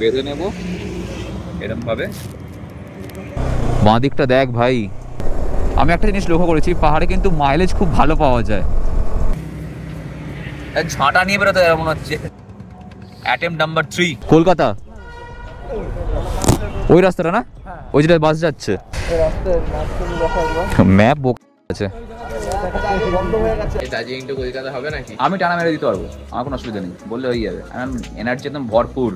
বেঁধে নেব এরকম ভাবে। বাঁ দিকটা দেখ ভাই, আমি একটা জিনিস লক্ষ্য করেছি, পাহাড়ে কিন্তু মাইলেজ খুব ভালো পাওয়া যায়। ঝাঁটা নিয়ে বেরোতে মনে হচ্ছে। অ্যাটেম্প নাম্বার 3 কলকাতা, ওই রাস্তাটা না, ওই যেটা বাস যাচ্ছে। ম্যাপ আছে। আমি টানা মেরে দিতে পারবো, আমার কোনো অসুবিধা নেই, বললে হয়ে যাবে। আমি এনার্জি একদম ভরপুর।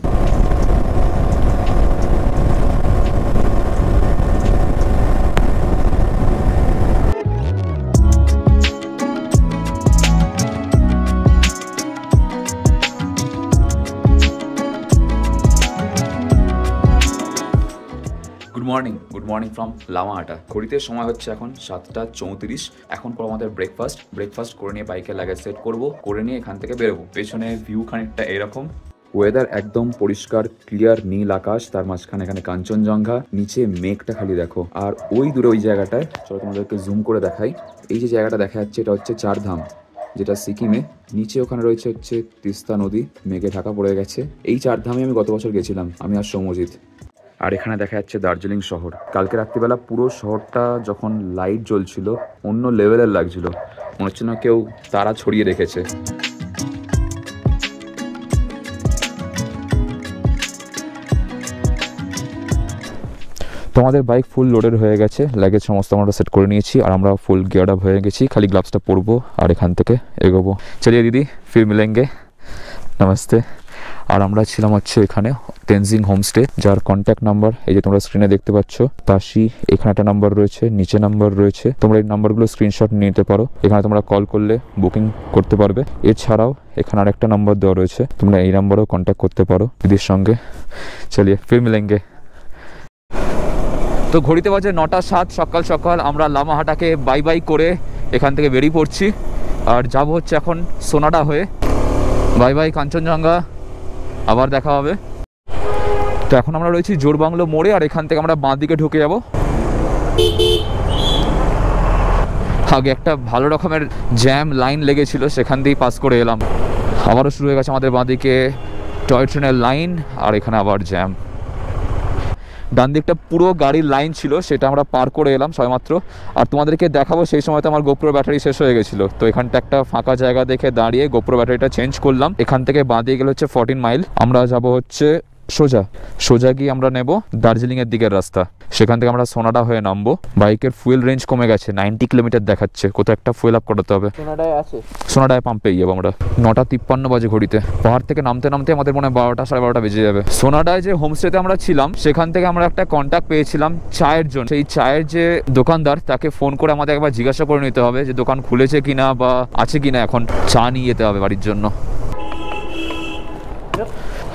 Good morning from Lamahatta. ঘড়িতে সময় হচ্ছে এখন 7:34। এখন পর আমাদের ব্রেকফাস্ট করে নিয়ে বাইকে লাগেজ সেট করবো, করে নিয়ে এখান থেকে বেরোবো। পেছনে ভিউ খানিকটা এরকম, ওয়েদার একদম পরিষ্কার ক্লিয়ার নীল আকাশ, তার মাঝখানে এখানে কাঞ্চনজঙ্ঘা, নিচে মেঘটা খালি দেখো। আর ওই দূরে ওই জায়গাটায়, চলো তোমাদেরকে জুম করে দেখাই, এই যে জায়গাটা দেখা যাচ্ছে এটা হচ্ছে চারধাম, যেটা সিকিমে। নিচে ওখানে রয়েছে হচ্ছে তিস্তা নদী, মেঘে ঢাকা পড়ে গেছে। এই চারধামে আমি গত বছর গেছিলাম, আমি আর সৌমজিৎ। আর এখানে দেখা যাচ্ছে দার্জিলিং শহর। কালকে রাত্রিবেলা পুরো শহরটা যখন লাইট জ্বলছিল অন্য লেভেলের লাগছিল, মনে হচ্ছে না কেউ তারা ছড়িয়ে রেখেছে। তোমাদের বাইক ফুল লোডেড হয়ে গেছে, লাগেজ সমস্ত আমরা সেট করে নিয়েছি, আর আমরা ফুল গিয়ার আপ হয়ে গেছি। খালি গ্লাভসটা পরবো আর এখান থেকে এগোবো। চলিয়ে দিদি, ফির মিলেঙ্গে, নমস্তে। আর আমরা ছিলাম হচ্ছে এখানে তেনজিং হোমস্টে, যার কন্ট্যাক্ট নাম্বার এই যে তোমরা স্ক্রিনে দেখতে পাচ্ছ। তাশি, এখানে একটা নাম্বার রয়েছে, নিচে নাম্বার রয়েছে, তোমরা এই নাম্বারগুলো স্ক্রিনশট নিয়ে নিতে পারো। এখানে তোমরা কল করলে বুকিং করতে পারবে। এছাড়াও এখানে আরেকটা নাম্বার দেওয়া রয়েছে, তোমরা এই নাম্বারেও কন্ট্যাক্ট করতে পারো দিদির সঙ্গে। চলিয়ে ফির মিলেঙ্গে। তো ঘড়িতে বাজে 9:07 সকাল সকাল। আমরা লামাহাটাকে বাই বাই করে এখান থেকে বেরিয়ে পড়ছি, আর যাব হচ্ছে এখন সোনাডা হয়ে। বাই বাই কাঞ্চনজঙ্ঘা, আবার দেখা হবে। তো এখন আমরা রয়েছি জোরবাংলো মোড়ে, আর এখান থেকে আমরা বাঁ দিকে ঢুকে যাব। আগে একটা ভালো রকমের জ্যাম লাইন লেগেছিল, সেখান দিয়েই পাস করে এলাম। আবারও শুরু হয়ে গেছে আমাদের বাঁ দিকে টয় ট্রেনের লাইন, আর এখানে আবার জ্যাম। ডান দিকটা পুরো গাড়ির লাইন ছিল, সেটা আমরা পার করে এলাম সবেমাত্র। আর তোমাদেরকে দেখাবো, সেই সময় তো আমার গোপ্রো ব্যাটারি শেষ হয়ে গেছিলো। তো এখানটা একটা ফাঁকা জায়গা দেখে দাঁড়িয়ে গোপ্রো ব্যাটারিটা চেঞ্জ করলাম। এখান থেকে বাঁ দিয়ে গেলে হচ্ছে 14 মাইল। আমরা যাব হচ্ছে সোজা গিয়ে আমরা নেব দার্জিলিংয়ের দিকের রাস্তা। সেখান থেকে আমরা সোনাডা হয়ে নামবো। বাইকের ফুয়েল রেঞ্জ কমে গেছে, 90 কিলোমিটার দেখাচ্ছে। কোথাও একটা ফুয়েল আপ করাতে হবে। সোনাডায় পাম্প পেয়ে যাবো আমরা। 9:53 বাজে ঘড়িতে। পাহাড় থেকে নামতে নামতে আমাদের মনে হয় 12টা সাড়ে 12টা বেজে যাবে। সোনাডায় যে হোমস্টেতে আমরা ছিলাম, সেখান থেকে আমরা একটা কন্ট্যাক্ট পেয়েছিলাম চায়ের জন্য। সেই চায়ের যে দোকানদার, তাকে ফোন করে আমাদের একবার জিজ্ঞাসা করে নিতে হবে যে দোকান খুলেছে কিনা বা আছে কিনা। এখন চা নিয়ে যেতে হবে বাড়ির জন্য।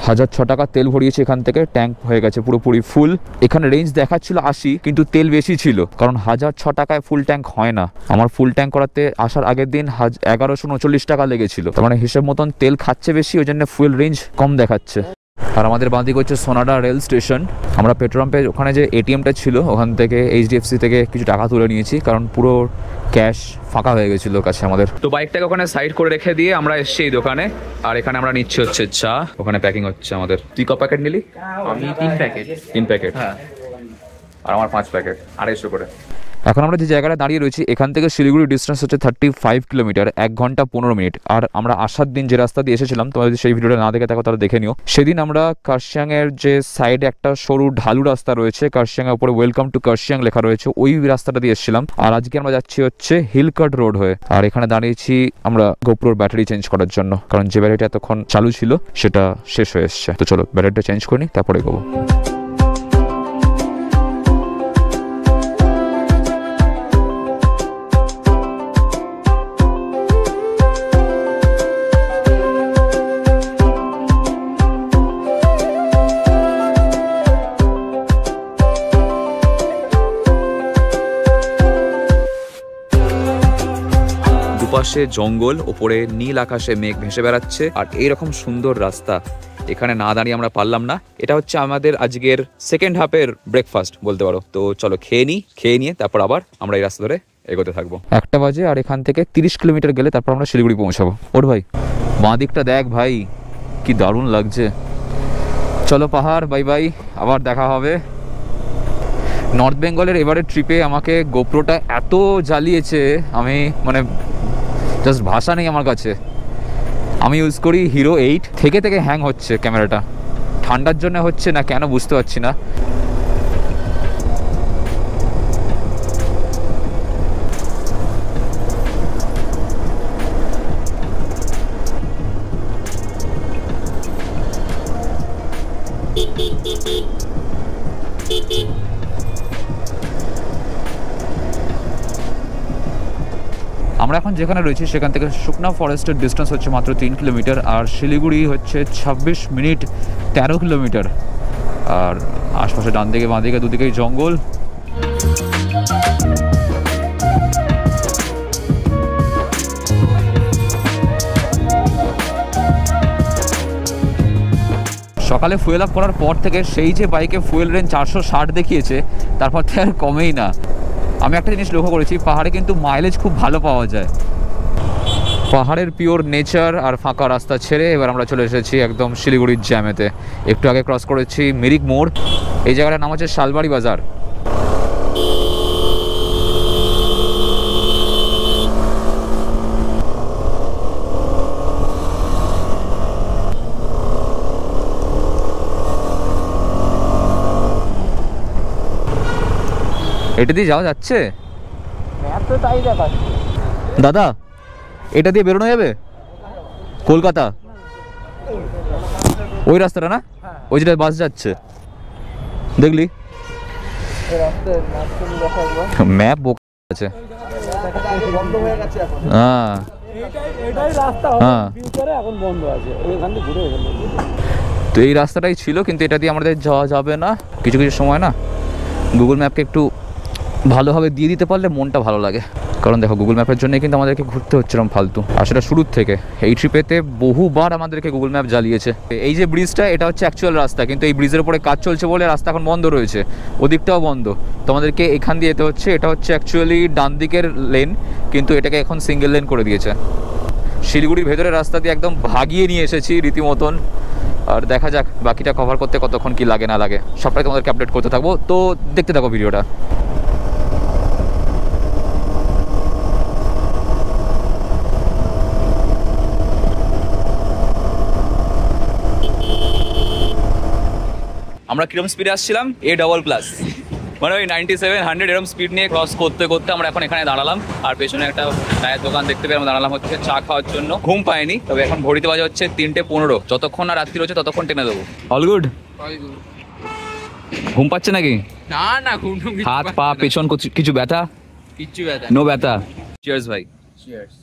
1006 টাকা তেল ভরিয়েছে এখান থেকে, ট্যাঙ্ক হয়ে গেছে পুরোপুরি ফুল। এখানে রেঞ্জ দেখাচ্ছিল 80, কিন্তু তেল বেশি ছিল, কারণ 1006 টাকায় ফুল ট্যাঙ্ক হয় না। আমার ফুল ট্যাঙ্ক করাতে আসার আগের দিন 1139 টাকা লেগেছিল। তার মানে হিসেব মতন তেল খাচ্ছে বেশি, ওই জন্য ফুয়েল রেঞ্জ কম দেখাচ্ছে। আর আমাদের বাঁদিকে হচ্ছে সোনাডা রেল স্টেশন। আমরা পেট্রোল পাম্পে ওখানে যে এটিএমটা ছিল, ওখান থেকে HDFC থেকে কিছু টাকা তুলে নিয়েছি, কারণ পুরো ক্যাশ ফাঁকা হয়ে গেছিল কাছে আমাদের। তো বাইকটাকে ওখানে সাইড করে রেখে দিয়ে আমরা এসেছি এই দোকানে, আর এখানে আমরা নিচ্ছি হচ্ছে চা। ওখানে প্যাকিং হচ্ছে আমাদের। তুই ক প্যাকেট নিলি? আমি 3 প্যাকেট। হ্যাঁ, আর আমার 5 প্যাকেট, 250 করে। এখন আমরা যে জায়গাটা দাঁড়িয়ে রয়েছি, এখান থেকে শিলিগুড়ি ডিস্টেন্স হচ্ছে 35 কিলোমিটার, 1 ঘন্টা 15 মিনিট। আর আমরা আসার দিন যে রাস্তা দিয়ে এসেছিলাম, তোমরা যদি সেই ভিডিওটা না দেখে থাকো তাহলে দেখে নিও। সেদিন আমরা কার্শিয়াংয়ের যে সাইডে একটা সরু ঢালু রাস্তা রয়েছে, কার্শিয়াংয়ের উপরে ওয়েলকাম টু কার্শিয়াং লেখা রয়েছে, ওই রাস্তাটা দিয়ে এসেছিলাম। আর আজকে আমরা যাচ্ছি হচ্ছে হিলকাট রোড হয়ে। আর এখানে দাঁড়িয়েছি আমরা গোপ্রোর ব্যাটারি চেঞ্জ করার জন্য, কারণ যে ব্যাটারিটা এতক্ষণ চালু ছিল সেটা শেষ হয়ে এসছে। তো চলো ব্যাটারিটা চেঞ্জ করে নিই, তারপরে এগোবো। দুপাশে জঙ্গল, ওপরে নীল আকাশে মেঘ ভেসে বেড়াচ্ছে, আর এইরকম সুন্দর রাস্তা। এখানে না দাঁড়িয়ে আমরা পারলাম না। এটা হচ্ছে আমাদের আজকের সেকেন্ড হাফের ব্রেকফাস্ট বলতে পারো। তো চলো খেয়ে নিয়ে তারপর আবার আমরা এই রাস্তা ধরে এগোতে থাকবো। 1টা বাজে, আর এখান থেকে 30 কিলোমিটার গেলে তারপর আমরা শিলিগুড়ি পৌঁছাবো। ওর ভাই বাঁ দিকটা দেখ ভাই, কি দারুণ লাগছে। চলো পাহাড়, বাই বাই, আবার দেখা হবে। নর্থ বেঙ্গলের এবারের ট্রিপে আমাকে গোপ্রোটা এত জ্বালিয়েছে, আমি মানে জাস্ট ভাষা নেই আমার কাছে। আমি ইউজ করি হিরো 8, থেকে হ্যাং হচ্ছে ক্যামেরাটা, ঠান্ডার জন্য হচ্ছে না কেন বুঝতে পারছি না। আমরা এখন যেখানে রয়েছি সেখান থেকে শুকনা ফরেস্টের ডিস্টেন্স হচ্ছে মাত্র 3 কিলোমিটার, আর শিলিগুড়ি হচ্ছে 26 মিনিট 13 কিলোমিটার। আর আশপাশে ডান দিকে বাঁ দিকে দুদিকেই জঙ্গল। সকালে ফুয়েল আপ করার পর থেকে সেই যে বাইকে ফুয়েল রেঞ্জ 460 দেখিয়েছে, তারপর থেকে আর কমেই না। আমি একটা জিনিস লক্ষ্য করেছি, পাহাড়ে কিন্তু মাইলেজ খুব ভালো পাওয়া যায়। পাহাড়ের পিওর নেচার আর ফাঁকা রাস্তা ছেড়ে এবার আমরা চলে এসেছি একদম শিলিগুড়ির জ্যামেতে। একটু আগে ক্রস করেছি মিরিক মোড়, এই জায়গাটার নাম হচ্ছে শালবাড়ি বাজার। এটা দিয়ে যাওয়া যাচ্ছে? দাদা এটা দিয়ে বেরোনো যাবে কলকাতা? ওই রাস্তাটা না, ওই যেটা বাস যাচ্ছে, দেখলি ম্যাপ আছে। হ্যাঁ তো এই রাস্তাটাই ছিল, কিন্তু এটা দিয়ে আমাদের যাওয়া যাবে না। কিছু কিছু সময় না গুগল ম্যাপকে একটু ভালোভাবে দিয়ে দিতে পারলে মনটা ভালো লাগে। কারণ দেখো গুগল ম্যাপের জন্যই কিন্তু আমাদেরকে ঘুরতে হচ্ছে এরকম ফালতু, আর সেটা শুরুর থেকে। এই ট্রিপেতে বহুবার আমাদেরকে গুগল ম্যাপ জ্বালিয়েছে। এই যে ব্রিজটা, এটা হচ্ছে অ্যাকচুয়াল রাস্তা, কিন্তু এই ব্রিজের উপরে কাজ চলছে বলে রাস্তা এখন বন্ধ রয়েছে, ওদিকটাও বন্ধ। তো আমাদেরকে এখান দিয়ে যেতে হচ্ছে। এটা হচ্ছে অ্যাকচুয়ালি ডান দিকের লেন, কিন্তু এটাকে এখন সিঙ্গেল লেন করে দিয়েছে। শিলিগুড়ির ভেতরের রাস্তা দিয়ে একদম ভাগিয়ে নিয়ে এসেছি রীতিমতন। আর দেখা যাক বাকিটা কভার করতে কতক্ষণ কি লাগে না লাগে, সবটাই তোমাদেরকে আপডেট করতে থাকবো। তো দেখতে থাকো ভিডিওটা। আমরা কিরম স্পিডে আসছিলাম? A++, মানে ওই 97-100 এরকম স্পিড নিয়ে ক্রস করতে করতে আমরা এখন এখানে দাঁড়ালাম। আর পেছনে একটা চায়ের দোকান দেখতে পেয়ে আমরা দাঁড়ালাম হচ্ছে চা খাওয়ার জন্য। ঘুম পাইনি, তবে এখন ঘড়িতে বাজে হচ্ছে 3:15। যতক্ষণ না রাত্রি হচ্ছে ততক্ষণ টেনে দেবো। All good? ঘুম পাচ্ছে নাকি? না না, ঘুম হাত পা পেছন কিছু ব্যথা? কিচ্ছু ব্যথা নো ব্যথা। চিয়ার্স ভাই। চিয়ার্স।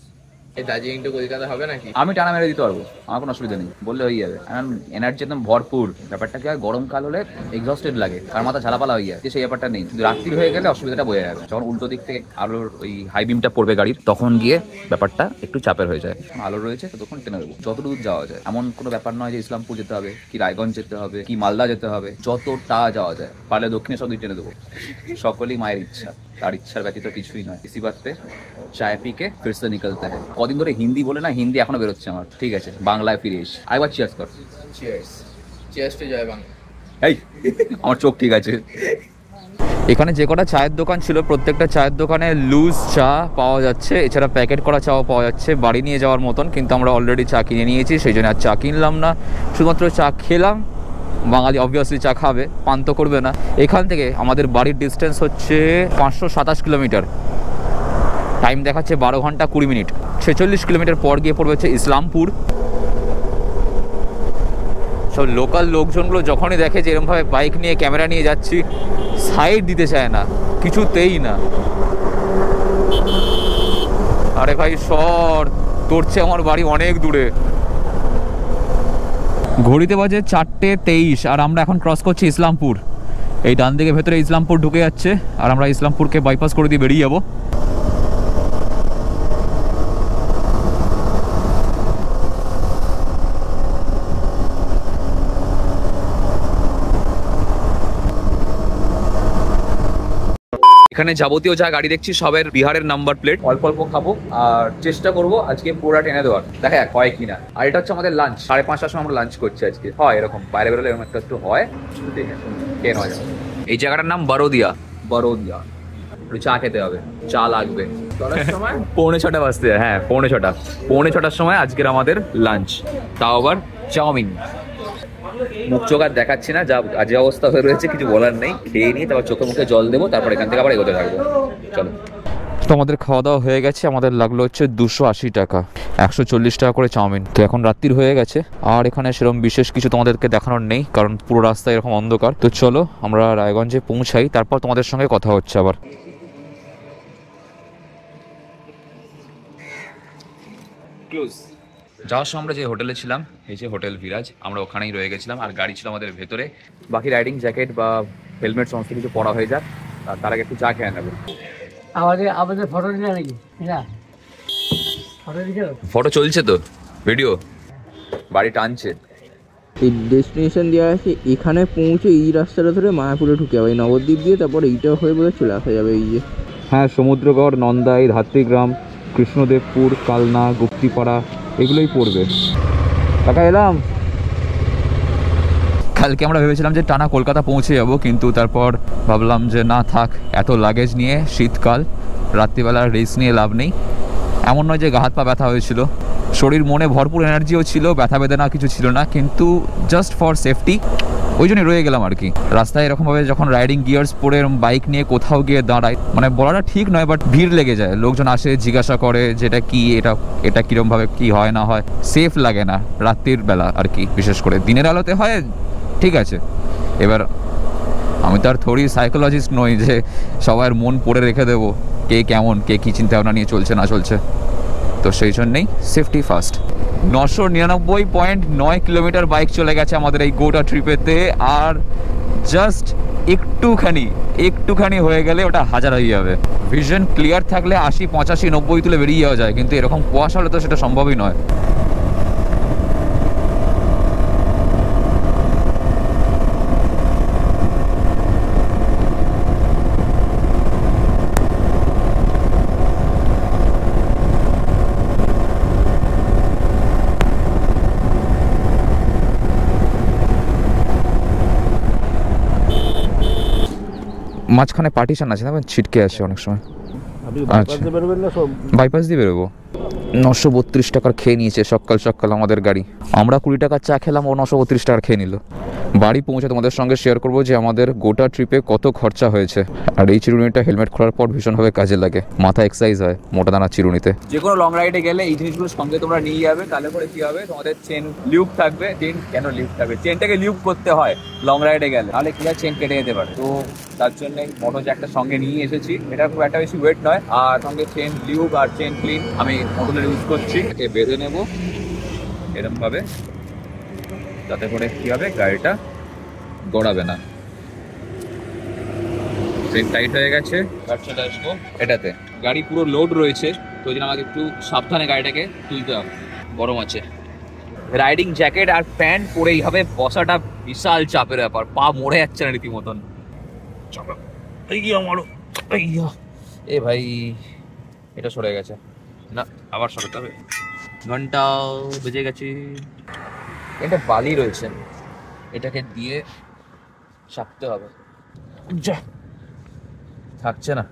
এই দার্জিলিং টু কলকাতা হবে নাকি? আমি টানা মেরে দিতে পারবো, আমার কোনো অসুবিধা নেই, বললে হয়ে যাবে। কারণ এনার্জি একদম ভরপুর। ব্যাপারটা কি হয়, গরমকাল হলে এক্সস্টেড লাগে, কার মাথা ঝালাপালা হয়ে যায়, সেই ব্যাপারটা নেই। কিন্তু রাত্রি হয়ে গেলে অসুবিধাটা বোঝা যাবে। যখন উল্টো দিক থেকে আলোর ওই হাই বিমটা পড়বে গাড়ির, তখন গিয়ে ব্যাপারটা একটু চাপের হয়ে যায়। আলো রয়েছে ততক্ষণ টেনে দেবো, যতটুকু যাওয়া যায়। এমন কোনো ব্যাপার নয় যে ইসলামপুর যেতে হবে, কি রায়গঞ্জ যেতে হবে, কি মালদা যেতে হবে, যতটা যাওয়া যায় পারলে দক্ষিণেশ্বর দিকে টেনে দেবো। সকলেই মায়ের ইচ্ছা, তার ইচ্ছার ব্যতীত কিছুই নয়। ইসি বাতে চায় পিকে ফিরসে নিকলতে হয়। কদিন ধরে হিন্দি বলে না, হিন্দি এখনো বেরোচ্ছে আমার। ঠিক আছে, বাংলায় ফিরে এসে আরেকবার চিয়ার্স কর। চিয়ার্স। চিয়ার্স টু জয় বাংলা। এই আমার চোখ ঠিক আছে। এখানে যে কটা চায়ের দোকান ছিল, প্রত্যেকটা চায়ের দোকানে লুজ চা পাওয়া যাচ্ছে, এছাড়া প্যাকেট করা চাও পাওয়া যাচ্ছে বাড়ি নিয়ে যাওয়ার মতন। কিন্তু আমরা অলরেডি চা কিনে নিয়েছি, সেই জন্য আর চা কিনলাম না, শুধুমাত্র চা খেলাম। বাঙালি অবভিয়াসলি চা খাবে, পান তো করবে না। এখান থেকে আমাদের বাড়ির ডিস্টেন্স হচ্ছে 527 কিলোমিটার, টাইম দেখাচ্ছে 12 ঘন্টা 20 মিনিট। 46 কিলোমিটার পর গিয়ে পড়বে হচ্ছে ইসলামপুর। সব লোকাল লোকজনগুলো যখনই দেখে যে এরকমভাবে বাইক নিয়ে ক্যামেরা নিয়ে যাচ্ছি, সাইড দিতে চায় না, কিছুতেই না। আরে ভাই সর, তোর চেয়ে আমার বাড়ি অনেক দূরে। ঘড়িতে বাজে 4:23 আর আমরা এখন ক্রস করছি ইসলামপুর। এই ডান দিকে ভেতরে ইসলামপুর ঢুকে যাচ্ছে, আর আমরা ইসলামপুরকে বাইপাস করে দিয়ে বেরিয়ে যাবো। এখানে যাবতীয় যা গাড়ি দেখছি সবের বিহারের নাম্বার প্লেট। অল্প অল্প খাবো আর চেষ্টা করবো আজকে পুরোটা টেনে দেওয়ার, দেখা যাক হয় কিনা। আর এটা হচ্ছে আমাদের লাঞ্চ, 5:30টার সময় আমরা লাঞ্চ করছি আজকে। হয় এরকম বাইরে বেরোলে এরকম একটা একটু হয়, খেয়ে নেওয়া যাবে। এই জায়গাটার নাম বড়দিয়া। বড়দিয়া একটু চা খেতে হবে, চা লাগবে। 6:45 বাজতে, হ্যাঁ 6:45 সময় আজকের আমাদের লাঞ্চ, তাও আবার চাউমিন। মুখ চোখ আর দেখাচ্ছি না, যা আজ অবস্থা হয়ে রয়েছে কিছু বলার নেই। খেয়ে নিয়ে তারপর চোখে মুখে জল দেবো, তারপর এখান থেকে আবার এগোতে থাকবো। চলো। তো আমাদের খাওয়া দাওয়া হয়ে গেছে, আমাদের লাগলো হচ্ছে 280 টাকা, 140 টাকা করে চাউমিন। তো এখন রাত্রির হয়ে গেছে আর এখানে সেরকম বিশেষ কিছু তোমাদেরকে দেখানোর নেই, কারণ পুরো রাস্তা এরকম অন্ধকার। তো চলো আমরা রায়গঞ্জে পৌঁছাই, তারপর তোমাদের সঙ্গে কথা হচ্ছে আবার। যাওয়ার সময় আমরা যে হোটেলে ছিলাম, এই যে হোটেল ভিরাজ, আমরা ওখানেই রয়ে গেছিলাম। আর গাড়ি ছিল আমাদের ভেতরে। বাকি রাইডিং জ্যাকেট বা হেলমেট সমস্ত কিছু পরা হয়ে যাক, আর তার আগে একটু চা খেয়ে নেবো। আমাদের ফটো দিলে নাকি? ফটো চলছে তো, ভিডিও বাড়ি টানছে। এই ডেস্টিনেশন দেওয়া আছে, এখানে পৌঁছে এই রাস্তাটা ধরে মায়াপুরে ঢুকে যাবে, এই নবদ্বীপ দিয়ে, তারপর এইটা হয়ে বোধহয় চলে আসা যাবে। এই যে হ্যাঁ, সমুদ্রগড়, নন্দাই, ধাত্রীগ্রাম, কৃষ্ণদেবপুর, কালনা, গুপ্তিপাড়া এগুলোই পড়বে। টাকা এলাম। কালকে আমরা ভেবেছিলাম যে টানা কলকাতা পৌঁছে যাব, কিন্তু তারপর ভাবলাম যে না থাক, এত লাগেজ নিয়ে শীতকাল, রাত্রিবেলার রেস্ট নিয়ে লাভ নেই। এমন নয় যে গা হাত পা ব্যথা হয়েছিল, শরীর মনে ভরপুর এনার্জিও ছিল, ব্যথা বেদনা কিছু ছিল না, কিন্তু জাস্ট ফর সেফটি ওই জন্যই রয়ে গেলাম আর কি। রাস্তায় এরকমভাবে যখন রাইডিং গিয়ার্স পরে এরকম বাইক নিয়ে কোথাও গিয়ে দাঁড়ায়, মানে বলাটা ঠিক নয়, বাট ভিড় লেগে যায়, লোকজন আসে জিজ্ঞাসা করে যেটা কি, এটা কীরকমভাবে কি হয় না হয়, সেফ লাগে না রাত্রির বেলা আর কি। বিশেষ করে দিনের আলোতে হয় ঠিক আছে, এবার আমি তো আর থোড়ি সাইকোলজিস্ট নই যে সবার মন পড়ে রেখে দেবো কে কেমন, কে কী চিন্তা ভাবনা নিয়ে চলছে না চলছে। তো সেই জন্যেই সেফটি ফার্স্ট। 999.9 কিলোমিটার বাইক চলে গেছে আমাদের এই গোটা ট্রিপেতে, আর জাস্ট একটুখানি হয়ে গেলে ওটা 1000 হয়ে যাবে। ভিশন ক্লিয়ার থাকলে 80, 85, 90 তুলে বেরিয়ে যাওয়া যায়, কিন্তু এরকম কুয়াশা হলে তো সেটা সম্ভবই নয়। মাঝখানে পার্টিশন আছে না, ছিটকে আসে অনেক সময়। বাইপাস দিয়ে বেরোবো। 932 টাকার খেয়ে নিয়েছে সকাল আমাদের গাড়ি। আমরা 20 টাকার চা খেলাম, ও 932 টাকার খেয়ে নিল। বাড়ি পৌঁছে তোমাদের সঙ্গে শেয়ার করবো যে আমাদের গোটা ট্রিপে কত খরচা হয়েছে। আর এই চিরুনিটা হেলমেট খোলার পর ভীষণভাবে কাজে লাগে, মাথা এক্সারসাইজ হয় মোটা দানা চিরুনিতে। যে কোনো লং রাইডে গেলে এই জিনিসগুলো সঙ্গে তোমরা নিয়ে যাবে, তাহলে করে কি হবে, তোমাদের চেন লিউপ থাকবে। চেন কেন লিউপ থাকবে, চেনটাকে লিউপ করতে হয় লং রাইডে গেলে, তাহলে কি হয় চেন কেটে যেতে পারে। তো তার জন্য মোটো জ্যাকটা সঙ্গে নিয়ে এসেছি, এটা খুব একটা বেশি ওয়েট নয়। আর সঙ্গে চেন লিউপ আর চেন ক্লিন আমি মোটুলের ইউজ করছি। একে বেঁধে নেবো এরকম ভাবে, যাতে করে কি হবে গাড়িটা গড়াবে না। চেন টাইট হয়ে গেছে, চলে আসবো এটাতে। গাড়ি পুরো লোড রয়েছে, তো ওই জন্য আমাকে একটু সাবধানে গাড়িটাকে তুলতে হবে, গরম আছে। রাইডিং জ্যাকেট আর প্যান্ট পরেই হবে, বসাটা বিশাল চাপের ব্যাপার, পা মরে যাচ্ছে না রীতিমতন। এ ভাই এটা সরে গেছে না, আবার সরাতে হবে। ঘন্টাও বেজে গেছে। এটা বালি রয়েছে, এটাকে দিয়ে চাপতে হবে। থাকছে না,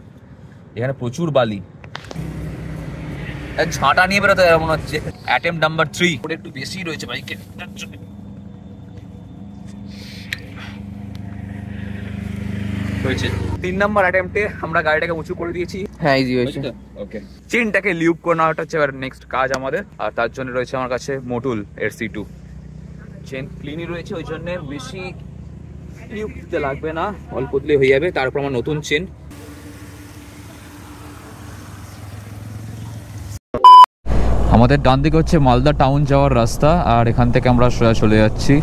এখানে প্রচুর বালি। ঝাঁটা নিয়ে বেরোতে মনে হচ্ছে। অ্যাটেম্প নাম্বার 3 ওটা একটু বেশি রয়েছে বাইকে। 3 নাম্বার অ্যাটেম্পটে আমরা গাড়িটাকে উঁচু করে দিয়েছি। হ্যাঁ, ইজি হয়েছে। ওকে, চেনটাকে লিউপ করে নেওয়াটা হচ্ছে এবার নেক্সট কাজ আমাদের। আর তার জন্য রয়েছে আমার কাছে মোটুল এর C2। চেন ক্লিনই রয়েছে, ওই জন্য বেশি লিউপ দিতে লাগবে না, অল্প দিলে হয়ে যাবে। তারপর আমার নতুন চেন। আমাদের ডান দিকে হচ্ছে মালদা টাউন যাওয়ার রাস্তা, আর এখান থেকে আমরা সোজা চলে যাচ্ছি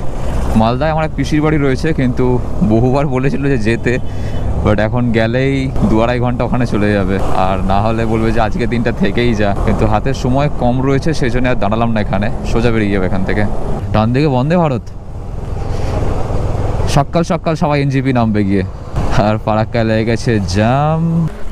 মালদায়। আমার এক পিসির বাড়ি রয়েছে, কিন্তু বহুবার বলেছিল যে যেতে, বাট এখন গেলেই 2-2.5 ঘন্টা ওখানে চলে যাবে, আর না হলে বলবে যে আজকে দিনটা থেকেই যা। কিন্তু হাতের সময় কম রয়েছে, সেই জন্য আর দাঁড়ালাম না এখানে, সোজা বেরিয়ে যাবে এখান থেকে। ডান দিকে বন্দে ভারত, সকাল সবাই NGP নামবে গিয়ে। আর ফারাক্কায় লেগে গেছে জ্যাম।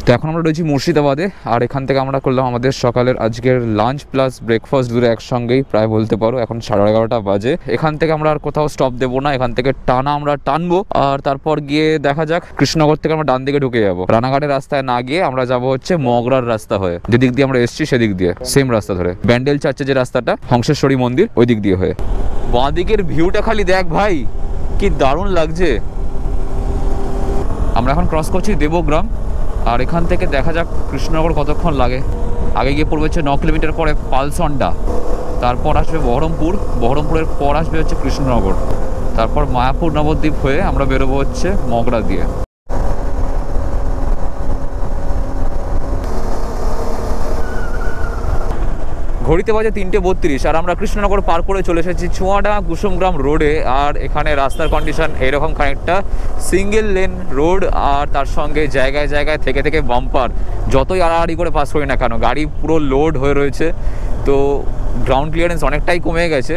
তো এখন আমরা রয়েছি মুর্শিদাবাদে, আর এখান থেকে আমরা করলাম আমাদের সকালের আজকের লাঞ্চ প্লাস ব্রেকফাস্ট দুটো একসঙ্গেই প্রায় বলতে পারো। এখন 11:30 বাজে। এখান থেকে আমরা আর কোথাও স্টপ দেবো না, এখান থেকে টানা আমরা টানবো, আর তারপর গিয়ে দেখা যাক কৃষ্ণনগর থেকে আমরা ডান দিকে ঢুকে যাবো। রানাঘাটের রাস্তায় না গিয়ে আমরা যাবো হচ্ছে মগরার রাস্তা হয়ে, যেদিক দিয়ে আমরা এসেছি সেদিক দিয়ে, সেম রাস্তা ধরে, ব্যান্ডেল চার্চে যে রাস্তাটা, হংসেশ্বরী মন্দির ওই দিক দিয়ে হয়ে। বাঁ দিকের ভিউটা খালি দেখ ভাই, কি দারুণ লাগছে। আমরা এখন ক্রস করছি দেবগ্রাম, আর এখান থেকে দেখা যাক কৃষ্ণনগর কতক্ষণ লাগে। আগে গিয়ে পড়বে হচ্ছে 9 কিলোমিটার পরে পালসন্ডা, তারপর আসবে বহরমপুর, বহরমপুরের পর আসবে হচ্ছে কৃষ্ণনগর, তারপর মায়াপুর নবদ্বীপ হয়ে আমরা বেরোবো হচ্ছে মগরা দিয়ে। ঘড়িতে বাজে 3:32, আর আমরা কৃষ্ণনগর পার করে চলে এসেছি চুয়াডাঙ্গা কুসুমগ্রাম রোডে। আর এখানে রাস্তার কন্ডিশন এরকম খানিকটা সিঙ্গেল লেন রোড, আর তার সঙ্গে জায়গায় জায়গায় থেকে থেকে বাম্পার। যতই আড়াআড়ি করে পাস করি না কেন, গাড়ি পুরো লোড হয়ে রয়েছে, তো গ্রাউন্ড ক্লিয়ারেন্স অনেকটাই কমে গেছে।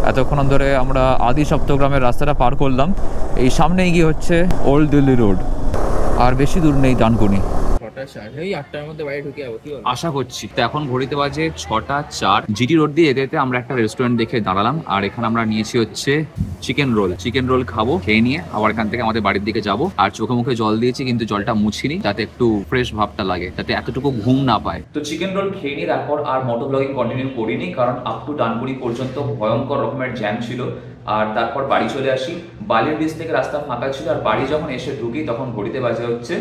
এতক্ষণ ধরে আমরা আদি সপ্তগ্রামের রাস্তাটা পার করলাম, এই সামনেই গিয়ে হচ্ছে ওল্ড দিল্লি রোড, আর বেশি দূর নেই ডানকুনি। 6:60, এই 8টার মধ্যে বাড়ি ঢুকে যাবো, কি বল? আশা করছি। তো এখন ঘড়িতে বাজে 6:04। জিটি রোড দিয়ে যেতে যেতে আমরা একটা রেস্টুরেন্ট দেখে দাঁড়ালাম, আর এখানে আমরা নিয়েছি হচ্ছে চিকেন রোল খাবো। খেয়ে নিয়ে আবার এখান থেকে আমাদের বাড়ির দিকে যাবো। আর চোখে মুখে জল দিয়েছি, কিন্তু জলটা মুছিনি, যাতে একটু ফ্রেশ ভাবটা লাগে, যাতে এতটুকু ঘুম না পায়। তো চিকেন রোল খেয়ে নিয়ে তারপর আর মোটো ব্লগিং কন্টিনিউ করিনি, কারণ আপ টু ডানকুনি পর্যন্ত ভয়ঙ্কর রকমের জ্যাম ছিল। আর তারপর বাড়ি চলে আসি। বালির ব্রিজ থেকে রাস্তা ফাঁকা ছিল, আর বাড়ি যখন এসে ঢুকি তখন ঘড়িতে বাজে হচ্ছে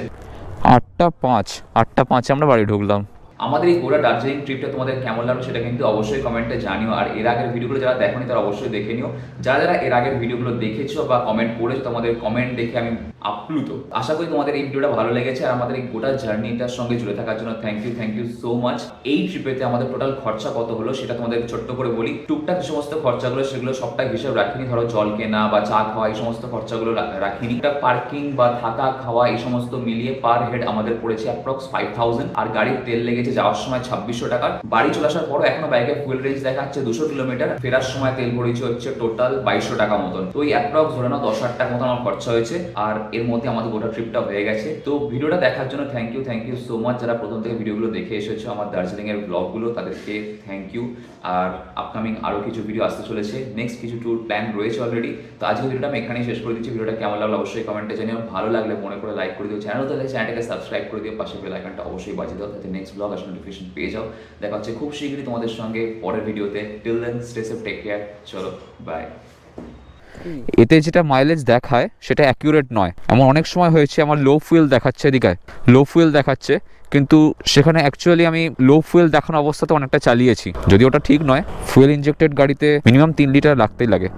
8:05 আমরা বাড়ি ঢুকলাম। আমাদের এই গোটা দার্জিলিং ট্রিপটা তোমাদের কেমন লাগলো সেটা কিন্তু অবশ্যই কমেন্টে জানিও। আর এর আগের ভিডিওগুলো যারা দেখোনি তারা অবশ্যই দেখে নিও। যারা যারা এর আগের ভিডিওগুলো দেখেছো বা কমেন্ট করেছো, তোমাদের কমেন্ট দেখে আমি আপ্লুত। আশা করি তোমাদের এই ভিডিওটা ভালো লেগেছে, আর আমাদের এই গোটা জার্নিটার সঙ্গে জুড়ে থাকার জন্য থ্যাংক ইউ সো মাচ। এই ট্রিপেতে আমাদের টোটাল খরচা কত হলো সেটা তোমাদের ছোট্ট করে বলি। টুকটাক যে সমস্ত খরচাগুলো সেগুলো সবটাই হিসাব রাখিনি, ধরো জল কেনা বা চা খাওয়া এই সমস্ত খরচাগুলো রাখিনি। পার্কিং বা থাকা খাওয়া এই সমস্ত মিলিয়ে পার হেড আমাদের পড়েছে অ্যাপ্রক্স 5000। আর গাড়ির তেল লেগেছে যাওয়ার সময় 2600 টাকা। বাড়ি চলে আসার পরও এখনো বাইকের ফুয়েল রেঞ্জ দেখাচ্ছে 200 কিলোমিটার। ফেরার সময় তেল ভরেছে হচ্ছে টোটাল 2200 টাকা মতন। তো এই অ্যাপ্রক্স ধরে নাও 10,000 টাকা মতন আমার খরচা হয়েছে, আর এর মধ্যে আমাদের গোটা ট্রিপটা হয়ে গেছে। তো ভিডিওটা দেখার জন্য থ্যাংক ইউ সো মাচ। যারা প্রথম থেকে ভিডিওগুলো দেখে এসেছো আমার দার্জিলিং এর ব্লগগুলো, তাদেরকে থ্যাংক ইউ। আর আপকামিং আরো কিছু ভিডিও আসতে চলেছে, নেক্সট কিছু ট্যুর প্ল্যান রয়েছে অলরেডি। তো আজকে ভিডিওটা আমি এখানেই শেষ করে দিচ্ছি। ভিডিওটা কেমন লাগলো অবশ্যই কমেন্টে জানিও। ভালো লাগলে মনে করে লাইক করে দিও, চ্যানেলটাকে সাবস্ক্রাইব করে দিও, পাশে বেল আইকনটা অবশ্যই বাজিয়ে দাও, তাতে নেক্সট ব্লগ আসলে নোটিফিকেশন পেয়ে যাও। দেখা হচ্ছে খুব শীঘ্রই তোমাদের সঙ্গে পরের ভিডিওতে। Till then stay safe, take care, চলো বাই। এতে যেটা মাইলেজ দেখায় সেটা অ্যাকিউরেট নয়। এমন অনেক সময় হয়েছে আমার লো ফুয়েল দেখাচ্ছে, এদিকে লো ফুয়েল দেখাচ্ছে, কিন্তু সেখানে অ্যাকচুয়ালি আমি লো ফুয়েল দেখানো অবস্থাতে অনেকটা চালিয়েছি, যদি ওটা ঠিক নয়। ফুয়েল ইনজেক্টেড গাড়িতে মিনিমাম 3 লিটার লাগতেই লাগে।